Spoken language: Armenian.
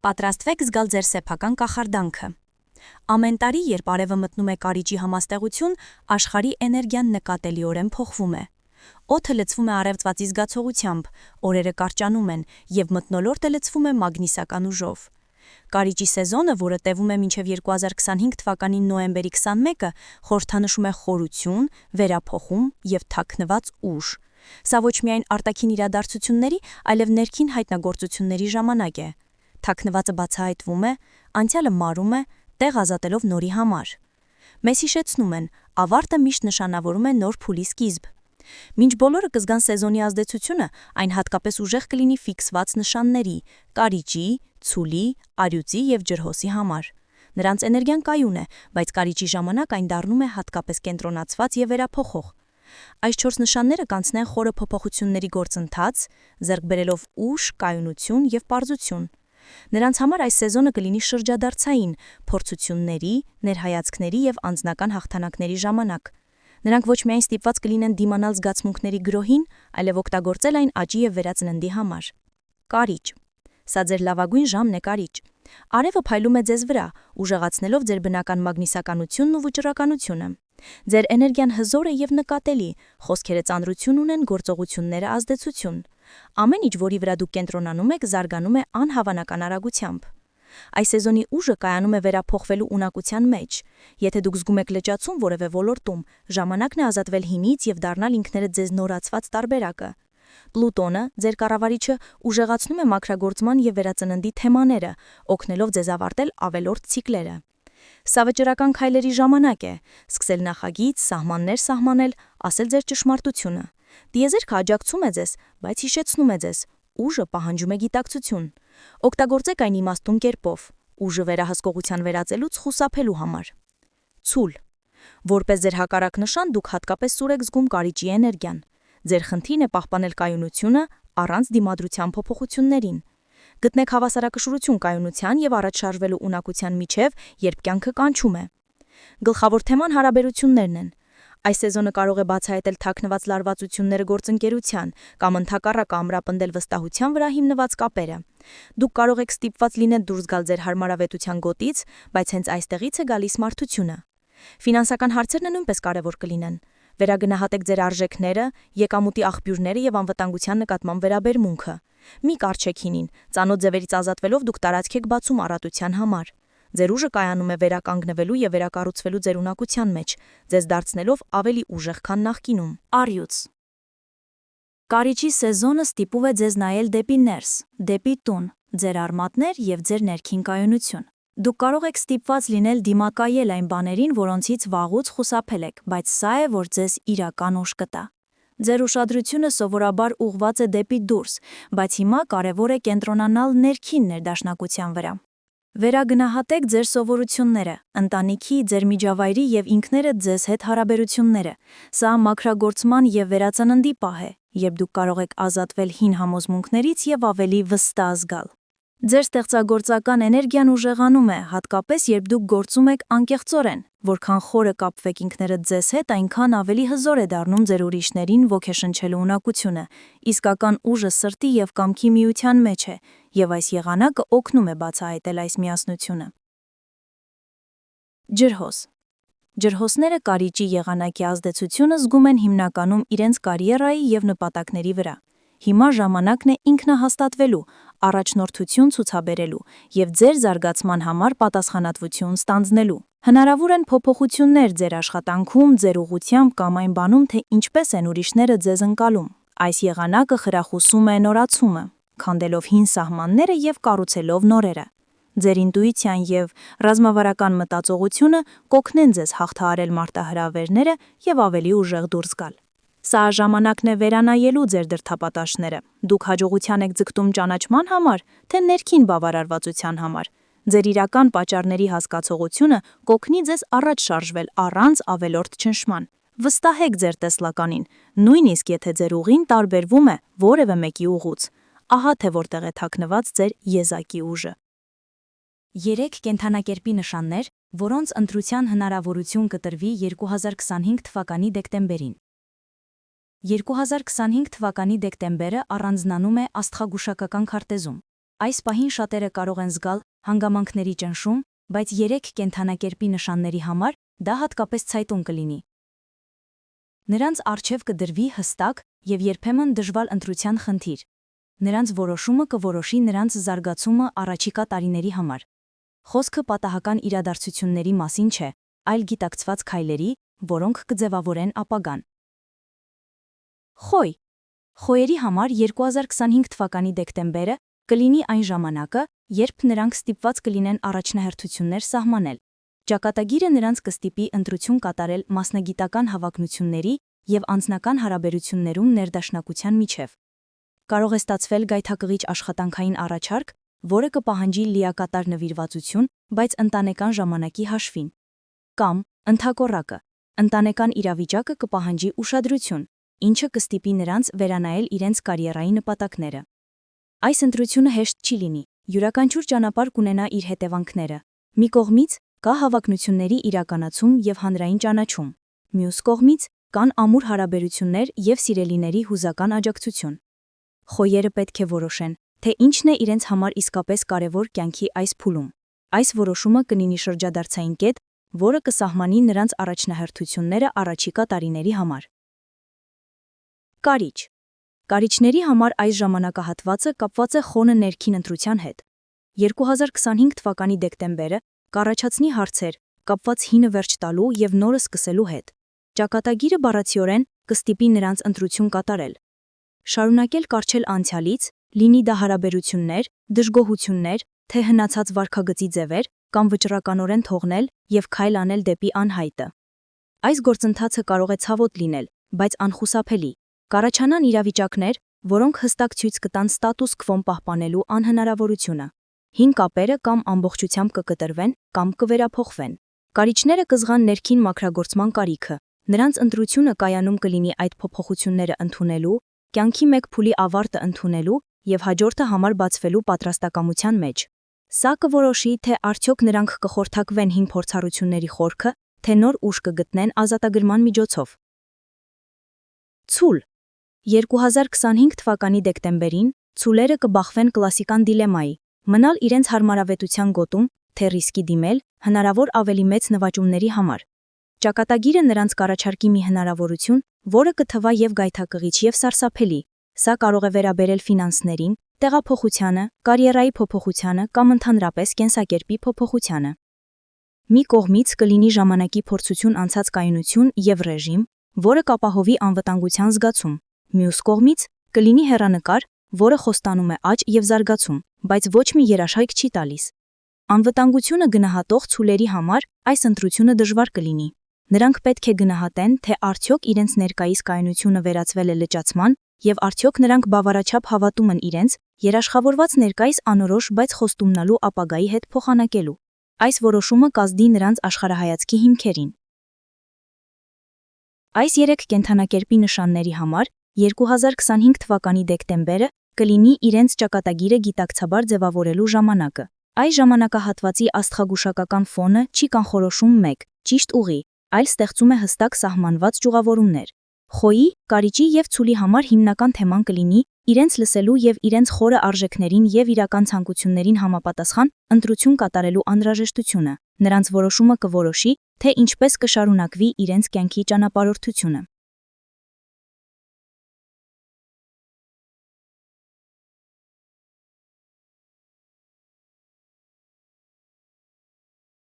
Պատրաստվեք զգալ ձեր սեփական կախարդանքը։ Ամեն տարի, երբ արևը մտնում է կարիճի համաստեղություն, աշխարհի էներգիան նկատելիորեն փոխվում է։ Օդը լցվում է արևծվածի զգացողությամբ, օրերը կարճանում են, եւ մթնոլորտը լցվում է մագնիսական ուժով։ Կարիճի սեզոնը, որը տևում է մինչև 2025 թվականի նոյեմբերի 21-ը, խորհրդանշում է խորություն, վերափոխում եւ թաքնված ուժ։ Սա ոչ միայն արտաքին իրադարձությունների, այլև ներքին հայտնագործությունների ժամանակ է։ Թաքնվածը բացահայտվում է, անցյալը մարում է, տեղ ազատելով նորի համար։ Մեզ հիշեցնում են, ավարտը միշտ նշանավորում է նոր փուլի սկիզբ։ Մինչ բոլորը կզգան սեզոնի ազդեցությունը, այն հատկապես ուժեղ կլինի ֆիքսված նշանների՝ կարիճի, ցուլի, արյուծի եւ ջրհոսի համար։ Նրանց էներգիան կայուն է, բայց կարիճի ժամանակ այն դառնում է հատկապես կենտրոնացված եւ վերափոխող։ Այս 4 նշանները կանցնեն խորը փոփոխությունների գործընթաց, ձեռք բերելով ուժ, կայունություն եւ պարզություն։ Նրանց համար այս սեզոնը կլինի շրջադարձային, փորձությունների, ներհայացքների եւ անձնական հաղթանակների ժամանակ։ Նրանք ոչ միայն ստիպված կլինեն դիմանալ զգացմունքների գրոհին, այլև օգտագործել այն աճի եւ վերածննդի համար։ Կարիճ։ Սա ձեր լավագույն ժամն է կարիճ։ Արևը փայլում է ձեզ վրա, ուժեղացնելով ձեր բնական մագնիսականությունն ու վճռականությունը։ Ձեր էներգիան հզոր է եւ նկատելի, խոսքերը ծանրություն ունեն, գործողությունները ազդեցություն։ Ամեն ինչ, որի վրա դուք կենտրոնանում եք, զարգանում է անհավանական արագությամբ։ Այս սեզոնի ուժը կայանում է վերափոխվելու ունակության մեջ։ Եթե դուք զգում եք լճացում որևէ ոլորտում, ժամանակն է ազատվել հինից եւ դառնալ ինքներդ ձեզ նորացված տարբերակը։ Պլուտոնը, ձեր կառավարիչը, ուժեղացնում է մաքրագործման եւ վերածննդի թեմաները, օգնելով ձեզ ավարտել ավելորդ ցիկլերը։ Սա վճռական քայլերի ժամանակ է, սկսել նախագիծ, սահմաններ սահմանել, ասել ձեր ճշմարտությունը։ Տիեզերքը աջակցում է ձեզ, բայց հիշեցնում է ձեզ. ուժը պահանջում է գիտակցություն։ Օգտագործեք այն իմաստուն կերպով, ուժը վերահսկողության վերածելուց խուսափելու համար։ Ցուլ։ Որպես ձեր հակառակ նշան, դուք հատկապես սուր եք զգում կարիճի էներգիան։ Ձեր խնդիրն է պահպանել կայունությունը առանց դիմադրության փոփոխություններին։ Գտնեք հավասարակշռություն կայունության եւ առաջ շարժվելու ունակության միջև, երբ կյանքը կանչում է։ Գլխավոր թեման հարաբերություններն են։ Այս սեզոնը կարող է բացահայտել թաքնված լարվածությունները գործընկերության կամ ընդհակառակը ամրապնդել վստահության վրա հիմնված կապերը։ Դուք կարող եք ստիպված լինել դուրս գալ ձեր հարմարավետության գոտից, բայց հենց այստեղից է գալիս մարդությունը։ Ֆինանսական հարցերն նույնպես կարևոր կլինեն։ Վերագնահատեք ձեր արժեքները, եկամուտի աղբյուրները եւ անվտանգության նկատմամբ վերաբերմունքը։ Մի կարճեք հինին, ծանոթ ձևերից ազատվելով դուք տարածք եք բացում առատության համար։ Ձեր ուժը կայանում է վերականգնվելու եւ վերակառուցվելու ձեր ունակության մեջ, ձեզ դարձնելով ավելի ուժեղ, քան նախկինում։ Արյուծ։ Կարիճի սեզոնը ստիպում է ձեզ նայել դեպի ներս, դեպի տուն, ձեր արմատներ եւ ձեր ներքին կայունություն։ Դուք կարող եք ստիպված լինել դիմակայել այն բաներին, որոնցից վաղուց խուսափել եք, բայց սա է, որ ձեզ իրական ուժ կտա։ Ձեր ուշադրությունը սովորաբար ուղղված է դեպի դուրս, բայց հիմա կարևոր է կենտրոնանալ ներքին ներդաշնակության վրա։ Վերագնահատեք ձեր սովորությունները, ընտանիքի, ձեր միջավայրի եւ ինքներդ ձեզ հետ հարաբերությունները։ Սա մաքրագործման եւ վերածննդի պահ է, երբ դուք կարող եք ազատվել հին համոզմունքներից եւ ավելի վստահ զգալ։ Ձեր ստեղծագործական էներգիան ուժեղանում է, հատկապես երբ դուք գործում եք անկեղծորեն, որքան խորը կապվեք ինքներդ ձեզ հետ, այնքան ավելի հզոր է դառնում ձեր ուրիշներին ոգեշնչելու ունակությունը։ Իսկական ուժը սրտի եւ կամքի միության մեջ է, եւ այս եղանակը օգնում է բացահայտել այս միասնությունը։ Ջրհոս։ Ջրհոսները կարիճի եղանակի ազդեցությունը զգում են հիմնականում իրենց կարիերայի եւ նպատակների վրա։ Հիմա ժամանակն է ինքնահաստատվելու, առաջնորդություն ցուցաբերելու եւ ձեր զարգացման համար պատասխանատվություն ստանձնելու։ Հնարավոր են փոփոխություններ ձեր աշխատանքում, ձեր ուղղությամբ կամ այն բանում, թե ինչպես են ուրիշները ձեզ ընկալում։ Այս եղանակը խրախուսում է նորացումը, քանդելով հին սահմանները եւ կառուցելով նորերը։ Ձեր ինտուիցիան եւ ռազմավարական մտածողությունը կօգնեն ձեզ հաղթահարել մարտահրավերները եւ ավելի ուժեղ դուրս գալ։ Սա ժամանակն է վերանայելու ձեր դրդապատաշները։ Դուք հաջողության եք ձգտում ճանաչման համար, թե ներքին բավարարվածության համար։ Ձեր իրական պատճառների հասկացողությունը կօգնի ձեզ առաջ շարժվել առանց ավելորդ ճնշման։ Վստահեք ձեր տեսլականին, նույնիսկ եթե ձեր ուղին տարբերվում է որևէ մեկի ուղուց։ Ահա թե որտեղ է թաքնված ձեր եզակի ուժը։ 3 կենդանակերպի նշաններ, որոնց ընտրության հնարավորություն կտրվի 2025 թվականի դեկտեմբերին։ 2025 թվականի դեկտեմբերը առանձնանում է աստղագուշակական քարտեզում։ Այս պահին շատերը կարող են զգալ հանգամանքների ճնշում, բայց 3 կենդանակերպի նշանների համար դա հատկապես ցայտուն կլինի։ Նրանց առջև կդրվի հստակ եւ երբեմն դժվար ընտրության խնդիր։ Նրանց որոշումը կորոշի նրանց զարգացումը առաջիկա տարիների համար։ Խոսքը պատահական իրադարձությունների մասին չէ, այլ գիտակցված քայլերի, որոնք կձևավորեն ապագան։ Խոյ։ Խոյերի համար 2025 թվականի դեկտեմբերը կլինի այն ժամանակը, երբ նրանք ստիպված կլինեն առաջնահերթություններ սահմանել։ Ճակատագիրը նրանց կստիպի ընտրություն կատարել մասնագիտական հավակնությունների եւ անձնական հարաբերություններում ներդաշնակության միջև։ Կարող է ստացվել գայթակղիչ աշխատանքային առաջարկ, որը կպահանջի լիակատար նվիրվածություն, բայց ընտանեկան ժամանակի հաշվին։ Կամ, ընդհակառակը, ընտանեկան իրավիճակը կպահանջի ուշադրություն, ինչը կստիպի նրանց վերանայել իրենց կարիերայի նպատակները։ Այս ընտրությունը հեշտ չի լինի, յուրաքանչյուր ճանապարհ կունենա իր հետևանքները։ Մի կողմից կա հավակնությունների իրականացում եւ հանրային ճանաչում, մյուս կողմից կան ամուր հարաբերություններ եւ սիրելիների հուզական աջակցություն։ Խոյերը պետք է որոշեն, թե ինչն է իրենց համար իսկապես կարևոր կյանքի այս փուլում։ Այս որոշումը կլինի շրջադարձային կետ, որը կսահմանի նրանց առաջնահերթությունները առաջիկա տարիների համար։ Կարիճ։ Կարիճների համար այս ժամանակահատվածը կապված է խոնը ներքին ընտրության հետ։ 2025 թվականի դեկտեմբերը կառաջացնի հարցեր, կապված հինը վերջ տալու եւ նորը սկսելու հետ։ Ճակատագիրը բառացիորեն կստիպի նրանց ընտրություն կատարել։ Շարունակել կառչել անցյալից, լինի դա հարաբերություններ, դժգոհություններ, թե հնացած վարքագծի ձևեր, կամ վճռականորեն թողնել եւ քայլ անել դեպի անհայտը։ Այս գործընթացը կարող է ցավոտ լինել, բայց անխուսափելի։ Կառաջանան իրավիճակներ, որոնք հստակ ցույց կտան ստատուս քվոն պահպանելու անհնարավորությունը։ Հին կապերը կամ ամբողջությամբ կկտրվեն, կամ կվերափոխվեն։ Կարիճները կզղան ներքին մաքրագործման կարիքը։ Նրանց ընտրությունը կայանում կլինի այդ փոփոխությունները ընդունելու, կյանքի մեկ փուլի ավարտը ընդունելու եւ հաջորդը համար բացվելու պատրաստակամության մեջ։ Սա կորոշի, թե արդյոք նրանք կխորթակվեն հին փորձառությունների խորքը, թե նոր ուժ կգտնեն ազատագրման միջոցով։ Ցուլ։ 2025 թվականի դեկտեմբերին ցուլերը կբախվեն կլասիկան դիլեմայի՝ մնալ իրենց հարմարավետության գոտում, թե ռիսկի դիմել հնարավոր ավելի մեծ նվաճումների համար։ Ճակատագիրը նրանց կառաջարկի մի հնարավորություն, որը կթվա եւ գայթակղիչ եւ սարսափելի։ Սա կարող է վերաբերել ֆինանսներին, տեղափոխությանը, կարիերայի փոփոխությանը կամ ընդհանրապես կենսակերպի փոփոխությանը։ Մի կողմից կլինի ժամանակի փորձություն անցած կայունություն եւ ռեժիմ, որը կապահովի անվտանգության զգացում։ Մյուս կողմից կլինի հեռանկար, որը խոստանում է աճ եւ զարգացում, բայց ոչ մի երաշխիք չի տալիս։ Անվտանգությունը գնահատող ցուլերի համար այս ընտրությունը դժվար կլինի։ Նրանք պետք է գնահատեն, թե արդյոք իրենց ներկայիս կայունությունը վերածվել է լճացման եւ արդյոք նրանք բավարարչափ հավատում են իրենց երաշխավորված ներկայիս անորոշ, բայց խոստումնալու ապագայի հետ փոխանակելու։ Այս որոշումը կազդի նրանց աշխարհայացքի հիմքերին։ Այս 3 կենդանակերպի նշանների համար 2025 թվականի դեկտեմբերը կլինի իրենց ճակատագիրը գիտակցաբար ձևավորելու ժամանակը։ Այս ժամանակահատվածի աստղագուշակական ֆոնը չի կանխորոշում մեկ ճիշտ ուղի, այլ ստեղծում է հստակ սահմանված ճյուղավորումներ։ Խոյի, կարիճի եւ ցուլի համար հիմնական թեման կլինի իրենց լսելու եւ իրենց խորը արժեքներին եւ իրական ցանկություններին համապատասխան ընտրություն կատարելու անհրաժեշտությունը։ Նրանց որոշումը կորոշի, թե ինչպես կշարունակվի իրենց կյանքի ճանապարհորդությունը։